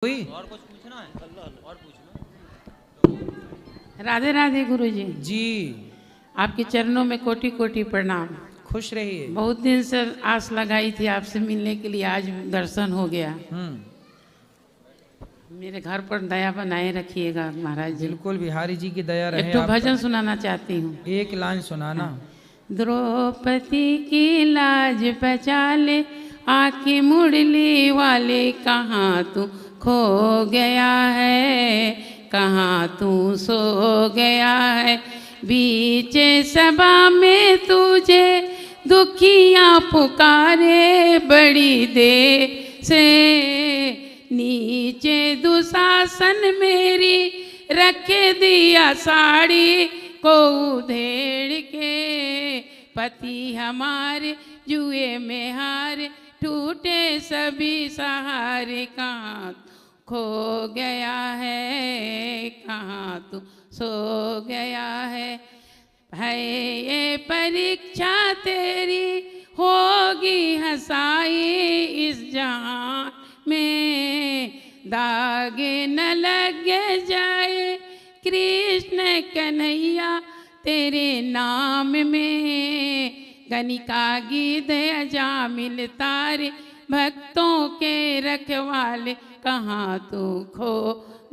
कोई और कुछ पूछना है? और पूछना। राधे राधे गुरुजी। जी, आपके चरणों में कोटि कोटि प्रणाम। खुश रहिए। बहुत दिन से आस लगाई थी आपसे मिलने के लिए, आज दर्शन हो गया। मेरे घर पर दया बनाए रखिएगा महाराज जी। बिल्कुल, बिहारी जी की दया रहे। एक तो आप भजन सुनाना चाहती हूँ। एक लाइन सुनाना। द्रौपदी की लाज बचा ले, आके मुरली वाले कहाँ तू खो गया है, कहाँ तू सो गया है। बीचे सभा में तुझे दुखियाँ पुकारे, बड़ी देर से नीचे दुशासन मेरी रखे दिया साड़ी को उधेड़ के। पति हमारे जुए में हार, टूटे सभी सहारे, कहाँ खो गया है, कहाँ तू सो गया है। ये परीक्षा तेरी होगी हंसाई, इस जहां में दागे न लगे जाए कृष्ण कन्हैया तेरे नाम में। गणिका गीत अजामिल तारे, भक्तों के रखवाले, कहाँ तू खो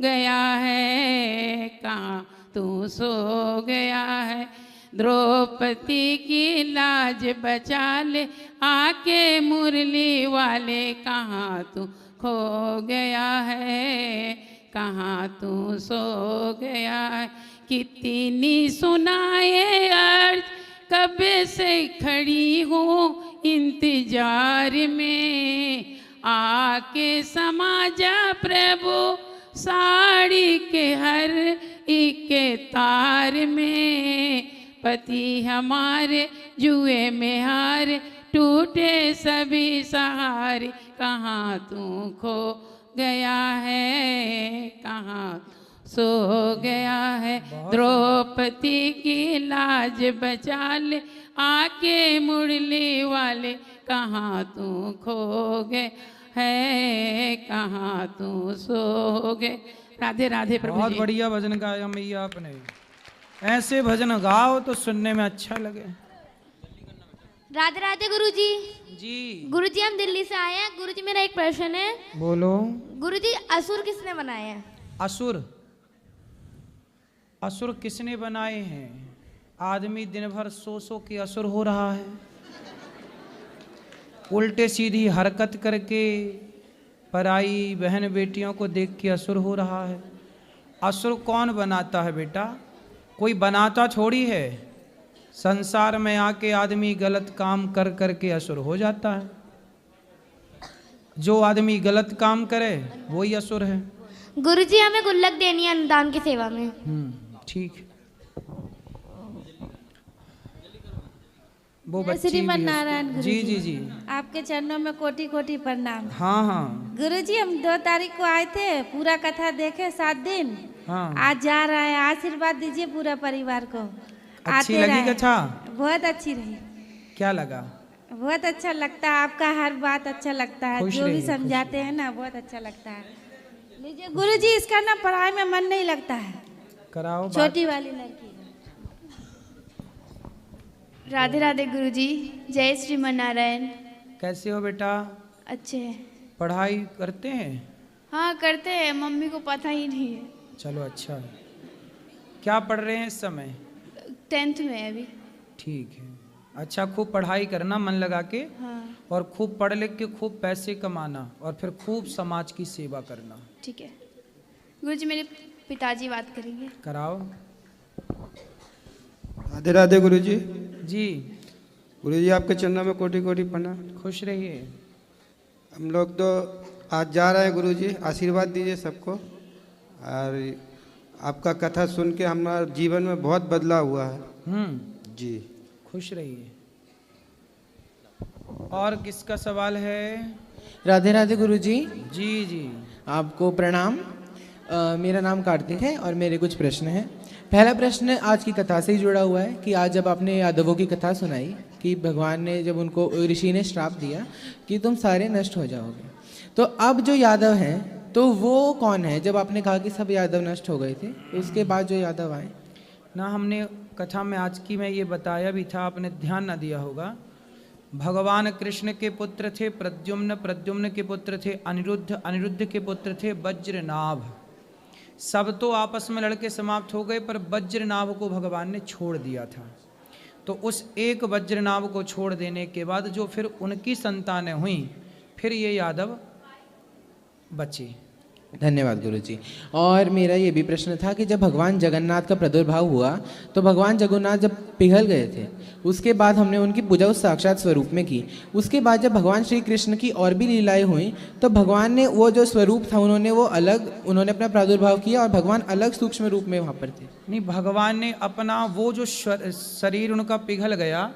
गया है, कहाँ तू सो गया है। द्रौपदी की लाज बचा ले, आके मुरली वाले, कहाँ तू खो गया है, कहाँ तू सो गया है। कितनी सुनाए अर्ज, कब से खड़ी हूँ इंतजार में, आके समा जा प्रभु साड़ी के हर एक तार में। पति हमारे जुए में हार, टूटे सभी सहारे, कहाँ तू खो गया है, कहाँ सो गया है। द्रौपदी की लाज बचा ले, आके मुरली वाले, कहाँ तू खो गए है, कहाँ तू सो गए। राधे राधे प्रभु बहुत जी। बढ़िया भजन गाया मैया आपने। ऐसे भजन गाओ तो सुनने में अच्छा लगे। राधे राधे गुरुजी। जी गुरुजी हम दिल्ली से आए हैं। गुरुजी मेरा एक प्रश्न है। बोलो। गुरुजी असुर किसने बनाए हैं? असुर, असुर किसने बनाए हैं? आदमी दिन भर सो सो के असुर हो रहा है, उल्टे सीधी हरकत करके पराई बहन बेटियों को देख के असुर हो रहा है। असुर कौन बनाता है बेटा? कोई बनाता थोड़ी है। संसार में आके आदमी गलत काम कर करके असुर हो जाता है। जो आदमी गलत काम करे वही असुर है। गुरुजी हमें गुल्लक देनी है अनुदान की सेवा में। ठीक। वो जय बच्ची श्रीमन भी है। नारायण जी गुरुजी। जी जी। आपके चरणों में कोटि कोटि प्रणाम। हाँ हाँ गुरुजी हम 2 तारीख को आए थे, पूरा कथा देखे 7 दिन। हाँ। आज जा रहा है, आशीर्वाद दीजिए पूरा परिवार को। अच्छी आते लगी रहे। कथा? बहुत अच्छी रही। क्या लगा? बहुत अच्छा लगता है, आपका हर बात अच्छा लगता है, खुश जो भी रहिए, खुश समझाते हैं ना बहुत अच्छा लगता है। लीजिए गुरुजी, इसका ना पढ़ाई में मन नहीं लगता है। कराओ बात। छोटी वाली लड़की। राधे राधे गुरुजी। जय श्रीमन नारायण। कैसे हो बेटा? अच्छे हैं। पढ़ाई करते हैं? हाँ करते हैं, मम्मी को पता ही नहीं है। चलो अच्छा है। क्या पढ़ रहे हैं इस समय? 10th में है अभी। ठीक है। अच्छा, खूब पढ़ाई करना मन लगा के। हाँ और खूब पढ़ लिख के खूब पैसे कमाना और फिर खूब समाज की सेवा करना। ठीक है। गुरुजी मेरे पिताजी बात करेंगे। कराओ। राधे राधे गुरुजी। जी गुरुजी आपके चरणों में कोटि कोटि प्रणाम। खुश रहिए। हम लोग तो आज जा रहे हैं गुरुजी, आशीर्वाद दीजिए सबको। और आपका कथा सुन के हमारा जीवन में बहुत बदलाव हुआ है। जी खुश रहिए। और किसका सवाल है? राधे राधे गुरुजी। जी जी। आपको प्रणाम। मेरा नाम कार्तिक है और मेरे कुछ प्रश्न हैं। पहला प्रश्न आज की कथा से ही जुड़ा हुआ है कि आज जब आपने यादवों की कथा सुनाई कि भगवान ने जब उनको ऋषि ने श्राप दिया कि तुम सारे नष्ट हो जाओगे, तो अब जो यादव हैं तो वो कौन है? जब आपने कहा कि सब यादव नष्ट हो गए थे, तो उसके बाद जो यादव आए। ना हमने कथा में आज की में ये बताया भी था, आपने ध्यान ना दिया होगा। भगवान कृष्ण के पुत्र थे प्रद्युम्न, प्रद्युम्न के पुत्र थे अनिरुद्ध, अनिरुद्ध के पुत्र थे वज्रनाभ। सब तो आपस में लड़के समाप्त हो गए, पर वज्रनाभ को भगवान ने छोड़ दिया था। तो उस एक वज्रनाभ को छोड़ देने के बाद जो फिर उनकी संतानें हुई, फिर ये यादव बचे। धन्यवाद गुरुजी। और मेरा ये भी प्रश्न था कि जब भगवान जगन्नाथ का प्रादुर्भाव हुआ, तो भगवान जगन्नाथ जब पिघल गए थे, उसके बाद हमने उनकी पूजा उस साक्षात स्वरूप में की। उसके बाद जब भगवान श्री कृष्ण की और भी लीलाएं हुई, तो भगवान ने वो जो स्वरूप था उन्होंने अपना प्रादुर्भाव किया, और भगवान अलग सूक्ष्म रूप में वहाँ पर थे। नहीं, भगवान ने अपना वो जो शरीर उनका पिघल गया,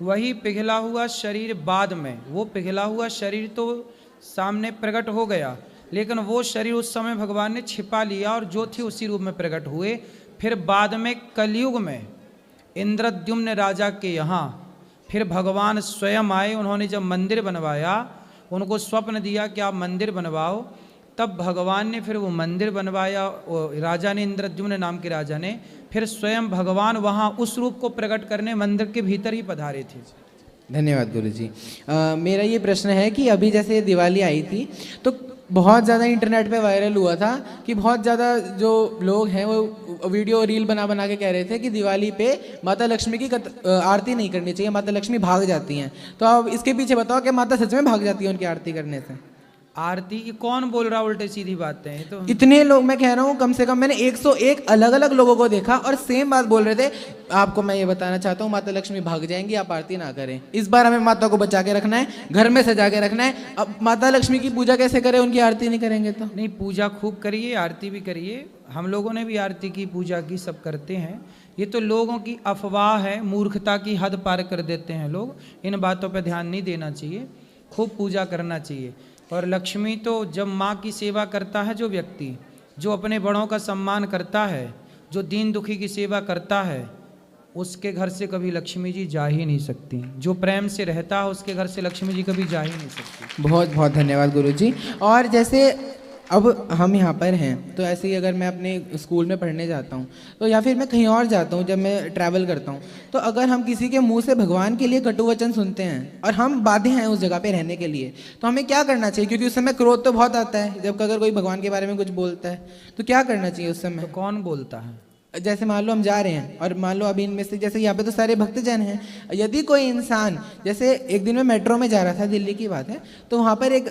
वही पिघला हुआ शरीर बाद में, वो पिघला हुआ शरीर तो सामने प्रकट हो गया, लेकिन वो शरीर उस समय भगवान ने छिपा लिया और जो थी उसी रूप में प्रकट हुए। फिर बाद में कलयुग में इंद्रद्युम्न राजा के यहाँ फिर भगवान स्वयं आए। उन्होंने जब मंदिर बनवाया, उनको स्वप्न दिया कि आप मंदिर बनवाओ, तब भगवान ने फिर वो मंदिर बनवाया। राजा ने, इंद्रद्युम्न नाम के राजा ने, फिर स्वयं भगवान वहाँ उस रूप को प्रकट करने मंदिर के भीतर ही पधारे थे। धन्यवाद गुरुजी। मेरा ये प्रश्न है कि अभी जैसे दिवाली आई थी, तो बहुत ज़्यादा इंटरनेट पे वायरल हुआ था कि बहुत ज़्यादा जो लोग हैं वो वीडियो रील बना बना के कह रहे थे कि दिवाली पे माता लक्ष्मी की आरती नहीं करनी चाहिए, माता लक्ष्मी भाग जाती हैं। तो अब इसके पीछे बताओ कि माता सच में भाग जाती है उनकी आरती करने से? आरती की कौन बोल रहा, उल्टे सीधी बातें हैं तो। इतने लोग, मैं कह रहा हूँ कम से कम मैंने 101 अलग अलग लोगों को देखा और सेम बात बोल रहे थे। आपको मैं ये बताना चाहता हूँ, माता लक्ष्मी भाग जाएंगी, आप आरती ना करें। इस बार हमें माता को बचा के रखना है, घर में सजा के रखना है। अब माता लक्ष्मी की पूजा कैसे करें, उनकी आरती नहीं करेंगे तो? नहीं, पूजा खूब करिए, आरती भी करिए। हम लोगों ने भी आरती की, पूजा की, सब करते हैं। ये तो लोगों की अफवाह है, मूर्खता की हद पार कर देते हैं लोग। इन बातों पर ध्यान नहीं देना चाहिए, खूब पूजा करना चाहिए। और लक्ष्मी तो जब माँ की सेवा करता है जो व्यक्ति, जो अपने बड़ों का सम्मान करता है, जो दीन दुखी की सेवा करता है, उसके घर से कभी लक्ष्मी जी जा ही नहीं सकती। जो प्रेम से रहता है उसके घर से लक्ष्मी जी कभी जा ही नहीं सकती। बहुत बहुत धन्यवाद गुरुजी। और जैसे अब हम यहाँ पर हैं, तो ऐसे ही अगर मैं अपने स्कूल में पढ़ने जाता हूँ, तो या फिर मैं कहीं और जाता हूँ, जब मैं ट्रैवल करता हूँ, तो अगर हम किसी के मुंह से भगवान के लिए कटु वचन सुनते हैं और हम बाध्य हैं उस जगह पे रहने के लिए, तो हमें क्या करना चाहिए? क्योंकि उस समय क्रोध तो बहुत आता है जब अगर कोई भगवान के बारे में कुछ बोलता है, तो क्या करना चाहिए उस समय? तो कौन बोलता है? जैसे मान लो हम जा रहे हैं और मान लो अभी इनमें से, जैसे यहाँ पे तो सारे भक्तजन हैं, यदि कोई इंसान, जैसे एक दिन मैं मेट्रो में जा रहा था, दिल्ली की बात है, तो वहाँ पर एक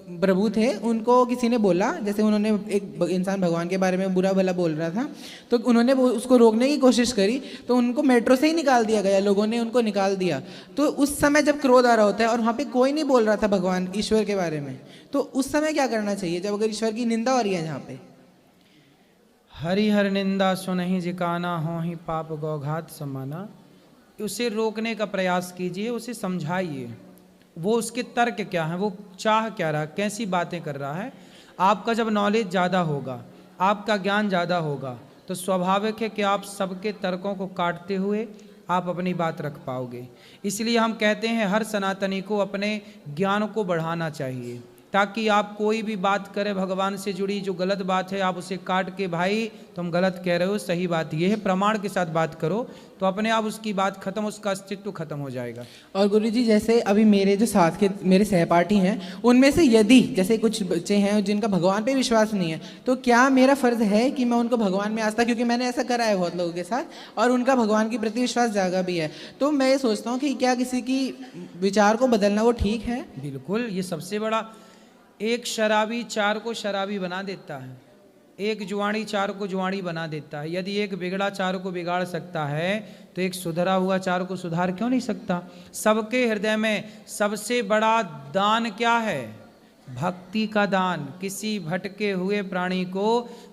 प्रभु थे, उनको किसी ने बोला, जैसे उन्होंने, एक इंसान भगवान के बारे में बुरा भला बोल रहा था, तो उन्होंने उसको रोकने की कोशिश करी, तो उनको मेट्रो से ही निकाल दिया गया, लोगों ने उनको निकाल दिया। तो उस समय जब क्रोध आ रहा होता है और वहाँ पे कोई नहीं बोल रहा था भगवान ईश्वर के बारे में, तो उस समय क्या करना चाहिए जब अगर ईश्वर की निंदा हो रही है जहाँ पे? हरि हर निंदा सुनहि जिकाना, हो ही पाप गौघात समाना। उसे रोकने का प्रयास कीजिए, उसे समझाइए, वो उसके तर्क क्या है, वो चाह क्या रहा, कैसी बातें कर रहा है। आपका जब नॉलेज ज़्यादा होगा, आपका ज्ञान ज़्यादा होगा, तो स्वाभाविक है कि आप सबके तर्कों को काटते हुए आप अपनी बात रख पाओगे। इसलिए हम कहते हैं हर सनातनी को अपने ज्ञान को बढ़ाना चाहिए, ताकि आप कोई भी बात करें भगवान से जुड़ी जो गलत बात है, आप उसे काट के भाई तुम गलत कह रहे हो, सही बात ये है, प्रमाण के साथ बात करो, तो अपने आप उसकी बात खत्म, उसका अस्तित्व खत्म हो जाएगा। और गुरुजी, जैसे अभी मेरे जो साथ के मेरे सहपाठी हैं, उनमें से यदि जैसे कुछ बच्चे हैं जिनका भगवान पे विश्वास नहीं है, तो क्या मेरा फ़र्ज़ है कि मैं उनको भगवान में आस्था, क्योंकि मैंने ऐसा करा है बहुत लोगों के साथ और उनका भगवान के प्रति विश्वास जागा भी है, तो मैं ये सोचता हूँ कि क्या किसी की विचार को बदलना वो ठीक है? बिल्कुल, ये सबसे बड़ा, एक शराबी चार को शराबी बना देता है, एक जुआड़ी चार को जुआड़ी बना देता है। यदि एक बिगड़ा चार को बिगाड़ सकता है, तो एक सुधरा हुआ चार को सुधार क्यों नहीं सकता? सबके हृदय में सबसे बड़ा दान क्या है? भक्ति का दान। किसी भटके हुए प्राणी को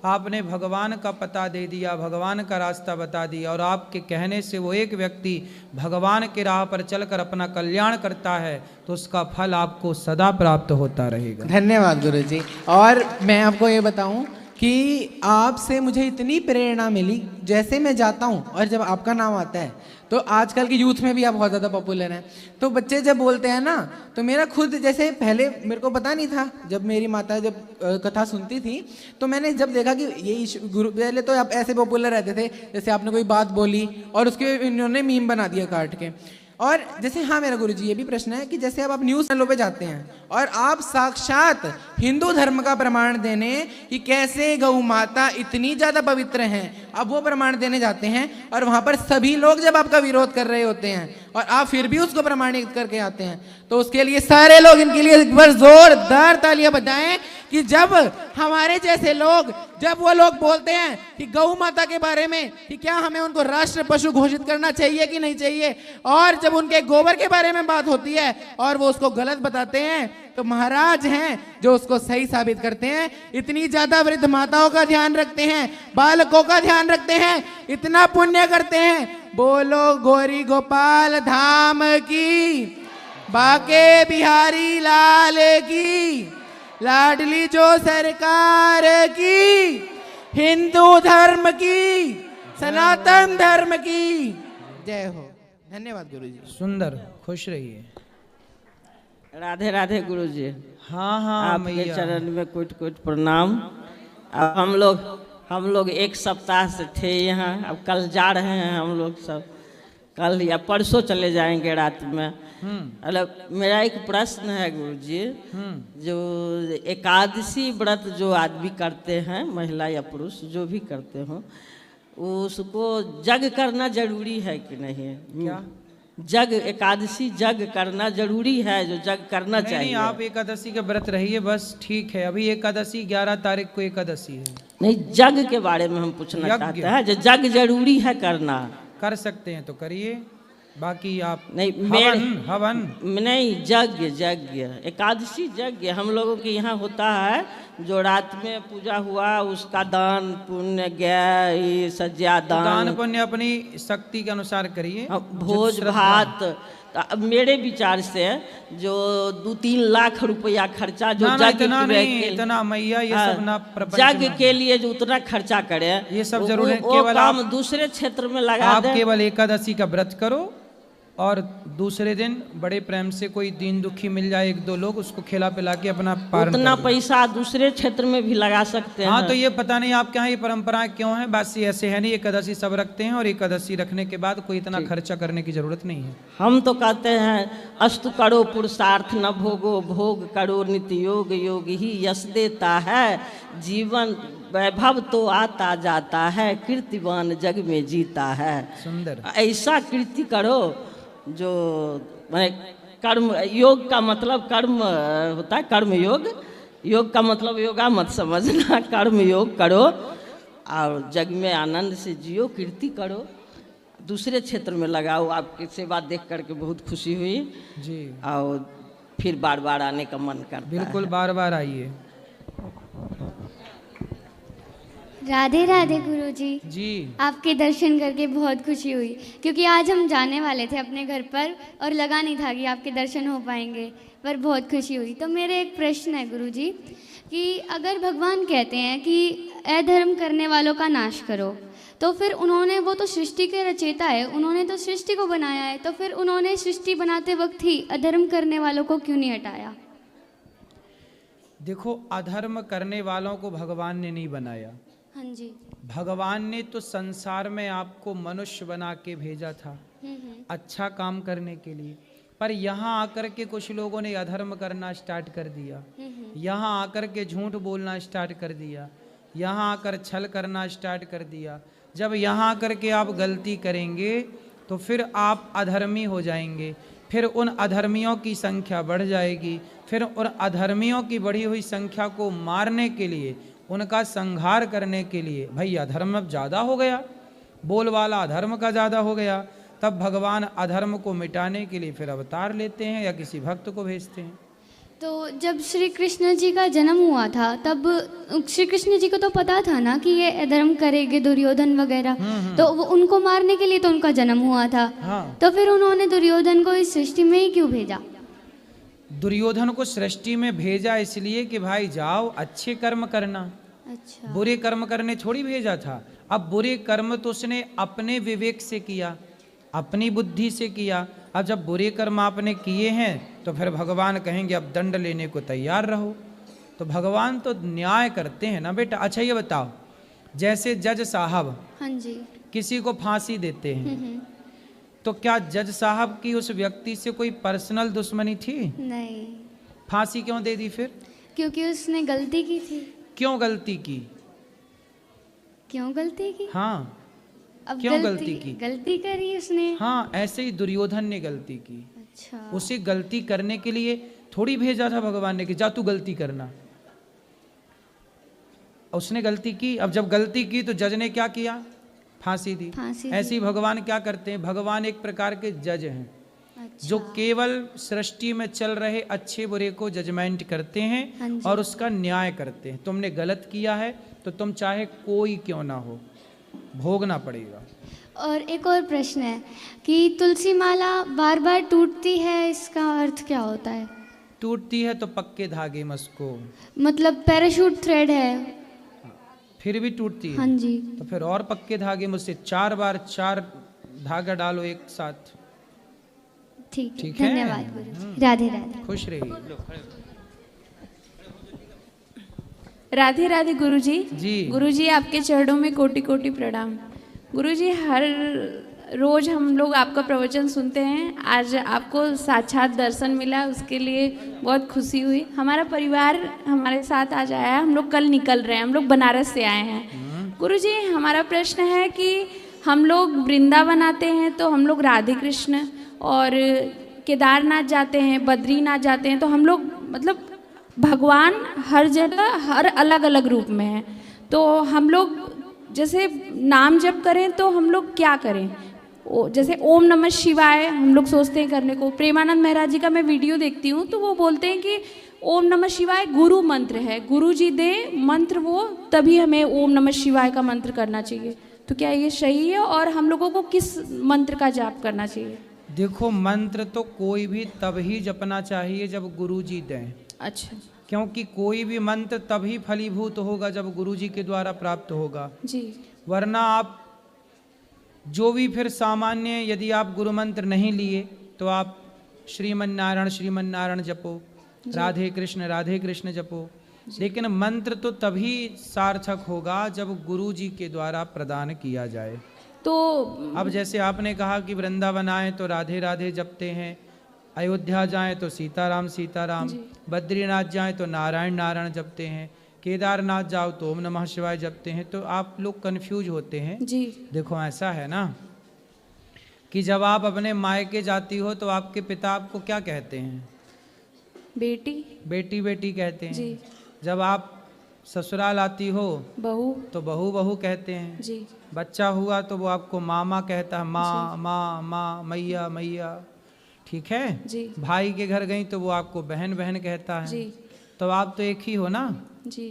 आपने भगवान का पता दे दिया, भगवान का रास्ता बता दिया, और आपके कहने से वो एक व्यक्ति भगवान के राह पर चलकर अपना कल्याण करता है, तो उसका फल आपको सदा प्राप्त होता रहेगा। धन्यवाद गुरुजी। और मैं आपको ये बताऊं कि कि आपसे मुझे इतनी प्रेरणा मिली, जैसे मैं जाता हूँ और जब आपका नाम आता है तो आजकल के यूथ में भी आप बहुत ज़्यादा पॉपुलर हैं, तो बच्चे जब बोलते हैं ना तो मेरा खुद, जैसे पहले मेरे को पता नहीं था, जब मेरी माता जब कथा सुनती थी तो मैंने जब देखा कि ये गुरु, पहले तो आप ऐसे पॉपुलर रहते थे जैसे आपने कोई बात बोली और उसके इन्होंने मीम बना दिया काट के। और जैसे हाँ मेरा गुरुजी ये भी प्रश्न है कि जैसे अब आप न्यूज़ चैनलों पे जाते हैं और आप साक्षात हिंदू धर्म का प्रमाण देने कि कैसे गौ माता इतनी ज़्यादा पवित्र हैं, अब वो प्रमाण देने जाते हैं और वहाँ पर सभी लोग जब आपका विरोध कर रहे होते हैं और आप फिर भी उसको प्रमाणित करके आते हैं, तो उसके लिए सारे लोग इनके लिए एक बार जोरदार तालियां बजाएं कि जब हमारे जैसे लोग, जब वो लोग बोलते हैं कि गौ माता के बारे में कि क्या हमें उनको राष्ट्र पशु घोषित करना चाहिए कि नहीं चाहिए, और जब उनके गोबर के बारे में बात होती है और वो उसको गलत बताते हैं, तो महाराज हैं जो उसको सही साबित करते हैं। इतनी ज्यादा वृद्ध माताओं का ध्यान रखते हैं, बालकों का ध्यान रखते हैं, इतना पुण्य करते हैं। बोलो गौरी गोपाल धाम की, बाके बिहारी लाल की, लाडली जो सरकार की, हिंदू धर्म की, सनातन धर्म की जय हो। धन्यवाद गुरुजी। सुंदर, खुश रहिए। राधे राधे गुरुजी। हाँ हाँ आपके मैया। चरण में कोट कोट प्रणाम। अब हम लोग एक सप्ताह से थे यहाँ, अब कल जा रहे हैं हम लोग सब, कल या परसों चले जाएंगे रात में। मतलब मेरा एक प्रश्न है गुरुजी, जो एकादशी व्रत जो आदमी करते हैं, महिला या पुरुष जो भी करते हो, उसको जग करना जरूरी है कि नहीं? क्या जग, एकादशी जग करना जरूरी है, जो जग करना चाहिए? नहीं, आप एकादशी का व्रत रहिए बस, ठीक है। अभी एकादशी 11 तारीख को एकादशी है। नहीं, जग के बारे में हम पूछना चाहते हैं, जो जग जरूरी है करना। कर सकते हैं तो करिए, बाकी आप नहीं, हवन नहीं, यज्ञ एकादशी यज्ञ हम लोगों के यहाँ होता है, जो रात में पूजा हुआ उसका दान पुण्य गया सज्जा दान पुण्य अपनी शक्ति के अनुसार करिए। भोज भात, अब मेरे विचार से जो 2-3 लाख रुपया खर्चा जो इतना मैया ये सब ना जग के लिए जो उतना खर्चा करे, ये सब जरूर है। केवल आप दूसरे क्षेत्र में लगा आप केवल एकादशी का व्रत करो और दूसरे दिन बड़े प्रेम से कोई दीन दुखी मिल जाए 1-2 लोग, उसको खिला पिला के अपना पारण उतना पैसा दूसरे क्षेत्र में भी लगा सकते हैं। हाँ, तो ये पता नहीं आपके यहाँ ये परंपराएं क्यों है, बस ये ऐसे है नहीं। एकादशी सब रखते हैं और एकादशी रखने के बाद कोई इतना खर्चा करने की जरूरत नहीं है। हम तो कहते हैं अस्तु करो पुरुषार्थ न भोगो, भोग करो नित्य योग, योग ही यश देता है, जीवन वैभव तो आता जाता है, कीर्तिवान जग में जीता है। सुंदर, ऐसा कीर्ति करो जो कर्म, योग का मतलब कर्म होता है, कर्म योग, योग का मतलब योगा मत समझना, कर्म योग करो और जग में आनंद से जियो, कीर्ति करो, दूसरे क्षेत्र में लगाओ। आपकी सेवा देख करके बहुत खुशी हुई जी, और फिर बार बार आने का मन करता है। बिल्कुल, बार बार आइए। राधे राधे गुरुजी। जी, आपके दर्शन करके बहुत खुशी हुई, क्योंकि आज हम जाने वाले थे अपने घर पर और लगा नहीं था कि आपके दर्शन हो पाएंगे, पर बहुत खुशी हुई। तो मेरे एक प्रश्न है गुरुजी कि अगर भगवान कहते हैं कि अधर्म करने वालों का नाश करो, तो फिर उन्होंने, वो तो सृष्टि के रचयिता है, उन्होंने तो सृष्टि को बनाया है, तो फिर उन्होंने सृष्टि बनाते वक्त ही अधर्म करने वालों को क्यों नहीं हटाया? देखो, अधर्म करने वालों को भगवान ने नहीं बनाया। हाँ जी, भगवान ने तो संसार में आपको मनुष्य बना के भेजा था अच्छा काम करने के लिए, पर यहाँ आकर के कुछ लोगों ने अधर्म करना स्टार्ट कर दिया, यहाँ आकर के झूठ बोलना स्टार्ट कर दिया, यहाँ आकर छल करना स्टार्ट कर दिया। जब यहाँ आकर के आप गलती करेंगे तो फिर आप अधर्मी हो जाएंगे, फिर उन अधर्मियों की संख्या बढ़ जाएगी, फिर उन अधर्मियों की बढ़ी हुई संख्या को मारने के लिए, उनका संहार करने के लिए, भाई अधर्म अब ज़्यादा हो गया, बोलवाला अधर्म का ज़्यादा हो गया, तब भगवान अधर्म को मिटाने के लिए फिर अवतार लेते हैं या किसी भक्त को भेजते हैं। तो जब श्री कृष्ण जी का जन्म हुआ था तब श्री कृष्ण जी को तो पता था ना कि ये अधर्म करेंगे दुर्योधन वगैरह, तो वो उनको मारने के लिए तो उनका जन्म हुआ था। हाँ। तो फिर उन्होंने दुर्योधन को इस सृष्टि में ही क्यों भेजा? दुर्योधन को सृष्टि में भेजा इसलिए कि भाई जाओ अच्छे कर्म करना, अच्छा। बुरे कर्म करने थोड़ी भेजा था। अब बुरे कर्म तो उसने अपने विवेक से किया, अपनी बुद्धि से किया। अब जब बुरे कर्म आपने किए हैं तो फिर भगवान कहेंगे अब दंड लेने को तैयार रहो। तो भगवान तो न्याय करते हैं ना बेटा। अच्छा ये बताओ, जैसे जज साहब हाँ जी। किसी को फांसी देते हैं, तो क्या जज साहब की उस व्यक्ति से कोई पर्सनल दुश्मनी थी? नहीं, फांसी क्यों दे दी फिर? क्योंकि उसने गलती की थी। क्यों गलती की? क्यों गलती की? हाँ, अब क्यों गलती की? गलती करी उसने। हाँ, ऐसे ही दुर्योधन ने गलती की। अच्छा। उसे गलती करने के लिए थोड़ी भेजा था भगवान ने कि जा तू गलती करना। उसने गलती की। अब जब गलती की तो जज ने क्या किया? फांसी दी। ऐसे ही भगवान क्या करते हैं? भगवान एक प्रकार के जज हैं। अच्छा। जो केवल सृष्टि में चल रहे अच्छे बुरे को जजमेंट करते हैं और उसका न्याय करते हैं। तुमने गलत किया है तो तुम चाहे कोई क्यों ना हो, भोगना पड़ेगा। और एक और प्रश्न है कि तुलसी माला बार बार टूटती है, इसका अर्थ क्या होता है? टूटती है तो पक्के धागे में उसको, मतलब पैराशूट थ्रेड है फिर भी टूटती है। हाँ जी। तो फिर और पक्के धागे में उससे 4 बार 4 धागा डालो एक साथ। ठीक ठीक है। है। धन्यवाद गुरुजी। राधे राधे। खुश रहिए। राधे राधे गुरुजी। जी। गुरुजी आपके चरणों में कोटि कोटि प्रणाम। गुरुजी हर रोज हम लोग आपका प्रवचन सुनते हैं, आज आपको साक्षात दर्शन मिला, उसके लिए बहुत खुशी हुई। हमारा परिवार हमारे साथ आज आया है, हम लोग कल निकल रहे हैं, हम लोग बनारस से आए हैं। गुरुजी हमारा प्रश्न है कि हम लोग वृंदावन आते हैं तो हम लोग राधे कृष्ण, और केदारनाथ जाते हैं, बद्रीनाथ जाते हैं, तो हम लोग मतलब भगवान हर जगह हर अलग अलग रूप में है। तो हम लोग जैसे नाम जप करें तो हम लोग क्या करें? जैसे ओम नमः शिवाय हम लोग सोचते हैं करने को। प्रेमानंद महाराज जी का मैं वीडियो देखती हूँ तो वो बोलते हैं कि ओम नमः शिवाय गुरु मंत्र है, गुरु जी दे मंत्र वो, तभी हमें ओम नमः शिवाय का मंत्र करना चाहिए। तो क्या ये सही है और हम लोगों को किस मंत्र का जाप करना चाहिए? देखो, मंत्र तो कोई भी तभी जपना चाहिए जब गुरुजी दें। अच्छा। क्योंकि कोई भी मंत्र तभी फलीभूत होगा जब गुरुजी के द्वारा प्राप्त होगा जी। वरना आप जो भी फिर सामान्य, यदि आप गुरु मंत्र नहीं लिए तो आप श्रीमन्नारायण जपो, राधे कृष्ण जपो, लेकिन मंत्र तो तभी सार्थक होगा जब गुरुजी के द्वारा प्रदान किया जाए। तो अब जैसे आपने कहा कि वृंदावन आए तो राधे राधे जपते हैं, अयोध्या जाएं तो सीताराम सीताराम, बद्रीनाथ जाएं तो नारायण नारायण जपते हैं, केदारनाथ जाओ तो ओम नमः शिवाय जपते हैं, तो आप लोग कंफ्यूज होते हैं। जी। देखो ऐसा है ना कि जब आप अपने मायके जाती हो तो आपके पिता आपको क्या कहते हैं? बेटी। बेटी बेटी कहते हैं। जी। जब आप ससुराल आती हो बहू तो बहू बहू कहते हैं। जी। बच्चा हुआ तो वो आपको मामा कहता है, माँ माँ माँ, मैया मैया, ठीक है। जी। भाई के घर गई तो वो आपको बहन बहन कहता है। जी। तो आप तो एक ही हो ना। जी।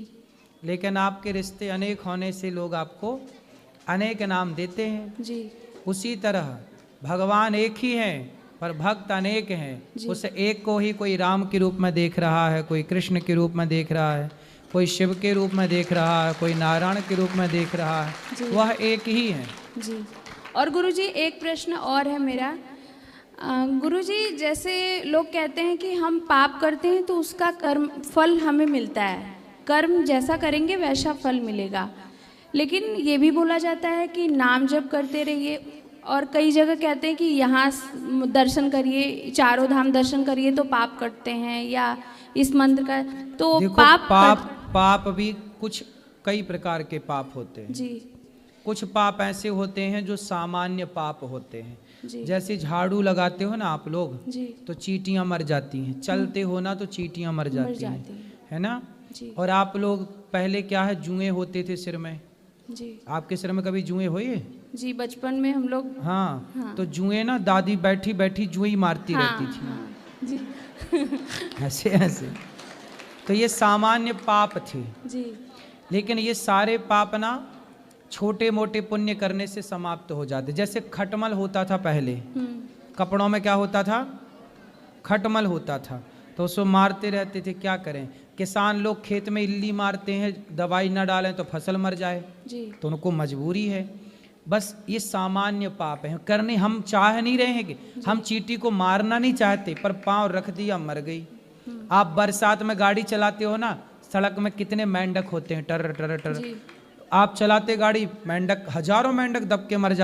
लेकिन आपके रिश्ते अनेक होने से लोग आपको अनेक नाम देते हैं। जी। उसी तरह भगवान एक ही हैं पर भक्त अनेक हैं। उस एक को ही कोई राम के रूप में देख रहा है, कोई कृष्ण के रूप में देख रहा है, कोई शिव के रूप में देख रहा है, कोई नारायण के रूप में देख रहा है, वह एक ही है। जी। और गुरुजी एक प्रश्न और है मेरा। गुरुजी जैसे लोग कहते हैं कि हम पाप करते हैं तो उसका कर्म फल हमें मिलता है, कर्म जैसा करेंगे वैसा फल मिलेगा, लेकिन ये भी बोला जाता है कि नाम जप करते रहिए, और कई जगह कहते हैं कि यहाँ दर्शन करिए, चारों धाम दर्शन करिए तो पाप कटते हैं, या इस मंत्र का तो पाप भी कुछ कई प्रकार के पाप होते हैं। जी। कुछ पाप ऐसे होते हैं जो सामान्य पाप होते हैं। जी। जैसे झाड़ू लगाते हो ना आप लोग, जी। तो चींटियां मर जाती हैं, चलते हो ना तो चींटियां मर जाती हैं, है ना। जी। और आप लोग पहले क्या है, जुएं होते थे सिर में। जी। आपके सिर में कभी जुएं हुए? जी, बचपन में हम लोग। हाँ। तो जुएं ना दादी बैठी बैठी जुएं मारती रहती थी। हाँ। जी। ऐसे ऐसे, तो ये सामान्य पाप थे। जी। लेकिन ये सारे पाप ना छोटे मोटे पुण्य करने से समाप्त हो जाते। जैसे खटमल होता था पहले, कपड़ों में क्या होता था, खटमल होता था, तो उसको मारते रहते थे। क्या करें, किसान लोग खेत में इल्ली मारते हैं, दवाई न डालें तो फसल मर जाए, जी तो उनको मजबूरी है। बस ये सामान्य पाप है करने, हम चाह नहीं रहे हैं कि हम चींटी को मारना नहीं चाहते, पर पांव रख दिया मर गई। आप बरसात में गाड़ी चलाते हो ना, सड़क में कितने मेंढक होते हैं, टर टर टर, जी आप चलाते गाड़ी, मेंढक हजारों मेंढक दब के मर जाते